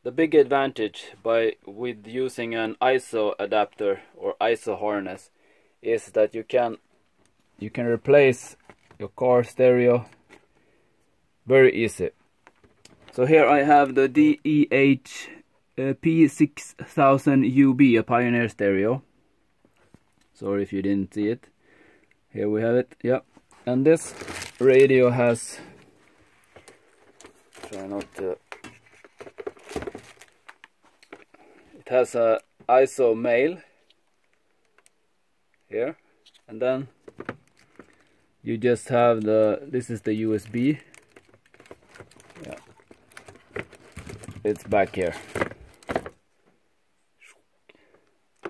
The big advantage with using an ISO adapter or ISO harness is that you can replace your car stereo very easy. So here I have the DEH P6000UB, a Pioneer stereo. Sorry if you didn't see it. Here we have it. Yeah, and this radio has, try not to, it has a ISO male here, and then you just have this is the USB. Yeah, it's back here.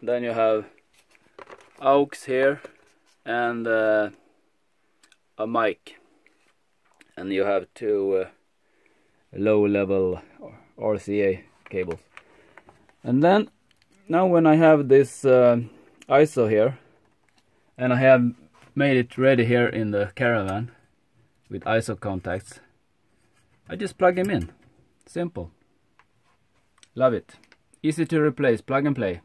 Then you have Aux here and a mic, and you have two low level RCA cables. And then now when I have this ISO here, and I have made it ready here in the Caravan with ISO contacts, I just plug them in. Simple. Love it. Easy to replace, plug and play.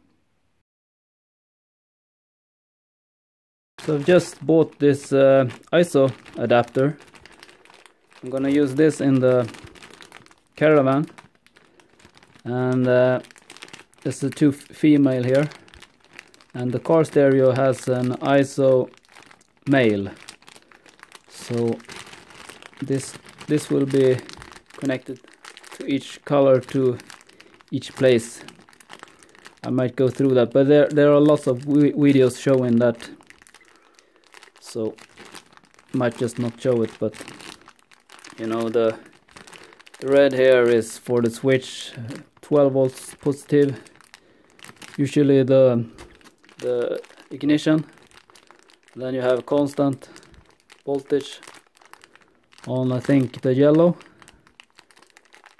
So I've just bought this ISO adapter. I'm gonna use this in the Caravan, and there's the two female here, and the car stereo has an ISO male. So this will be connected to each color, to each place. I might go through that, but there are lots of videos showing that, so might just not show it. But you know, the red here is for the switch, 12 volts positive, usually the ignition. Then you have constant voltage on, I think, the yellow,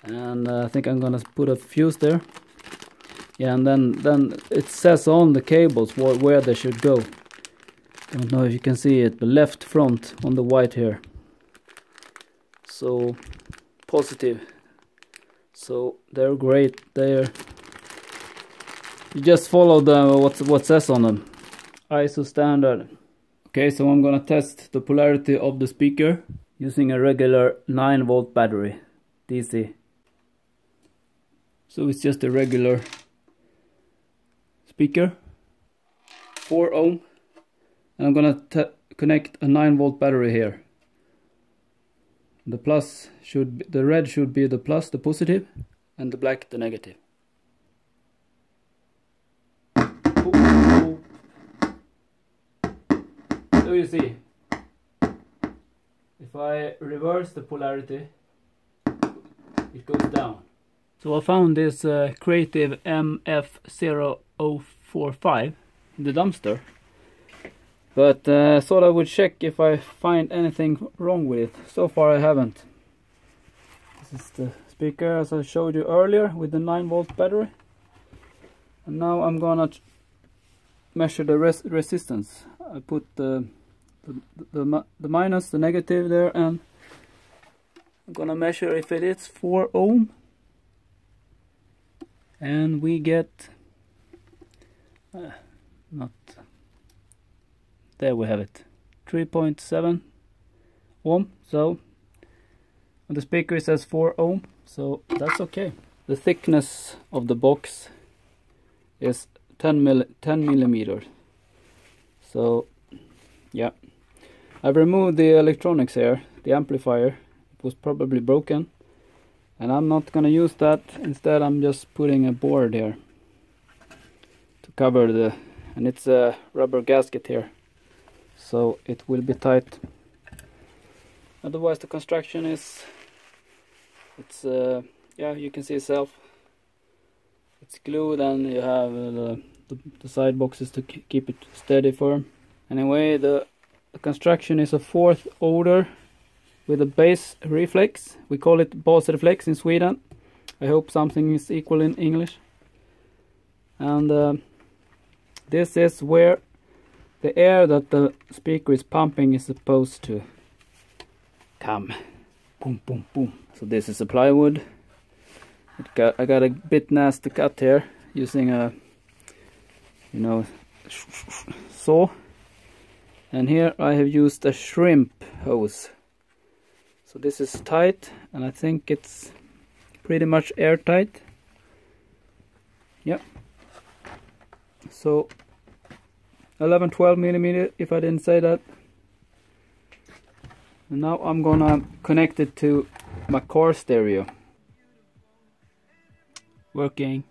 and I think I'm gonna put a fuse there. Yeah, and then it says on the cables where they should go. Don't know if you can see it, but left front on the white here. So positive. So they're great. You just follow what says on them. ISO standard. Okay, so I'm gonna test the polarity of the speaker using a regular 9-volt battery, DC. So it's just a regular speaker, 4 ohm, and I'm gonna connect a 9-volt battery here. The red should be the plus, the positive, and the black the negative. So you see, if I reverse the polarity, it goes down. So I found this Creative MF0145 in the dumpster, but thought I would check if I find anything wrong with it. So far I haven't. This is the speaker as I showed you earlier with the 9-volt battery, and now I'm gonna measure the resistance. I put the minus, the negative there, and I'm gonna measure if it is 4 ohm, and we get there we have it, 3.7 ohm. So on the speaker it says 4 ohm, so that's okay. The thickness of the box is 10 millimeters. So yeah, I've removed the electronics here, the amplifier. It was probably broken, and I'm not gonna use that. Instead I'm just putting a board here to cover and it's a rubber gasket here, so it will be tight. Otherwise the construction it's yeah, you can see itself. It's glued, and you have the side boxes to keep it steady firm. Anyway, the construction is a 4th order with a base reflex. We call it basreflex in Sweden. I hope something is equal in English. And this is where the air that the speaker is pumping is supposed to come. Boom, boom, boom. So this is a plywood, I got a bit nasty cut here using a saw, and here I have used a shrimp hose. So this is tight, and I think it's pretty much airtight. Yep. So 11-12 millimeter, if I didn't say that. And now I'm gonna connect it to my car stereo. Working.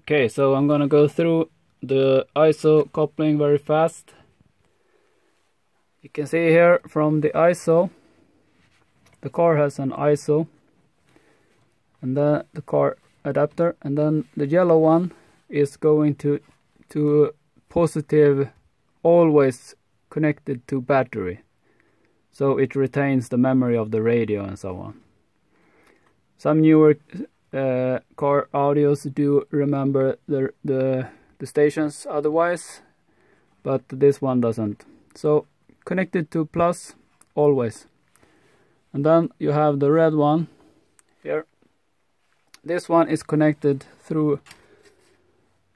Okay, so I'm gonna go through the ISO coupling very fast. You can see here from the ISO, the car has an ISO, and then the car adapter, and then the yellow one is going to positive, always connected to battery, so it retains the memory of the radio and so on. Some newer car audios do remember the stations otherwise, but this one doesn't. So connected to plus always. And then you have the red one here. This one is connected through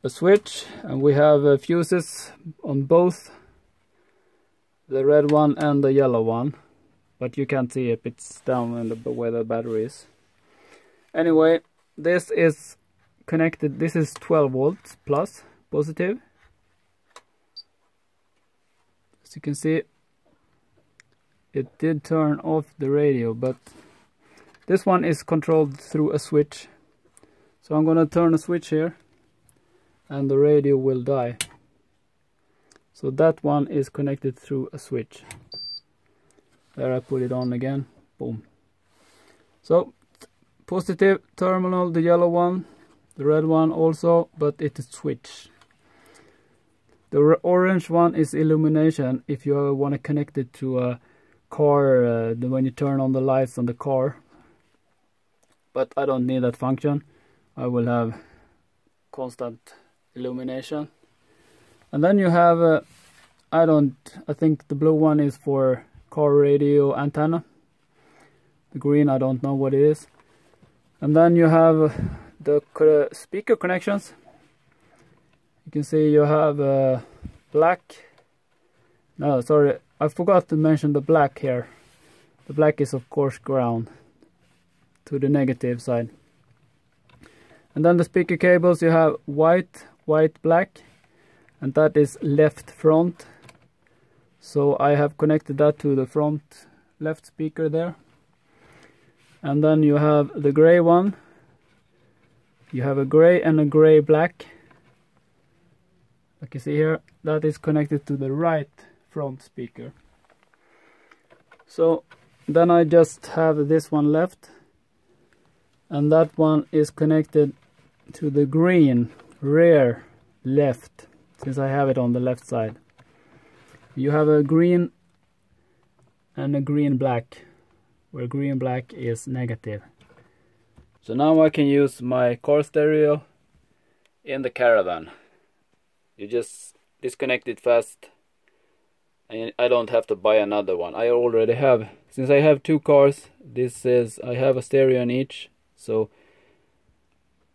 a switch, and we have fuses on both the red one and the yellow one, but you can't see it, it's down in where the battery is. Anyway, this is connected, this is 12 volts plus positive. As you can see, it did turn off the radio, but this one is controlled through a switch. So I'm gonna turn a switch here and the radio will die. So that one is connected through a switch. There, I put it on again. Boom. So positive terminal, the yellow one, the red one also, but it is switch. The orange one is illumination if you want to connect it to a car when you turn on the lights on the car. But I don't need that function. I will have constant illumination. And then you have I think the blue one is for car radio antenna. The green, I don't know what it is. And then you have the speaker connections. You can see you have black. No, sorry, I forgot to mention the black here. The black is of course ground to the negative side. And then the speaker cables, you have white, black, and that is left front. So I have connected that to the front left speaker there. And then you have the gray one. You have a gray and a gray black. Like you see here, that is connected to the right front speaker. So then I just have this one left, and that one is connected to the green rear left, since I have it on the left side. You have a green and a green black, where green black is negative. So now I can use my car stereo in the Caravan. You just disconnect it fast, and I don't have to buy another one. I already have, since I have two cars, I have a stereo in each, so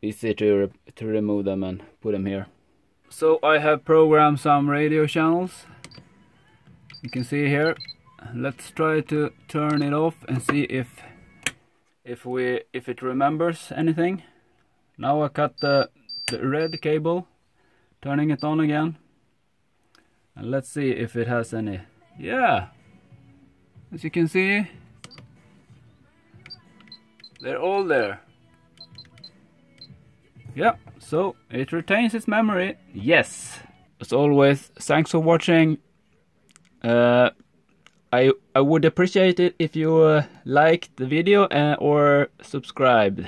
easy to remove them and put them here. So I have programmed some radio channels. You can see here. Let's try to turn it off and see if it remembers anything. Now I cut the red cable, turning it on again, and let's see if it has any. Yeah, as you can see, they're all there. Yeah, so it retains its memory. Yes. As always, thanks for watching. I would appreciate it if you liked the video or subscribed.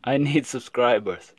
I need subscribers.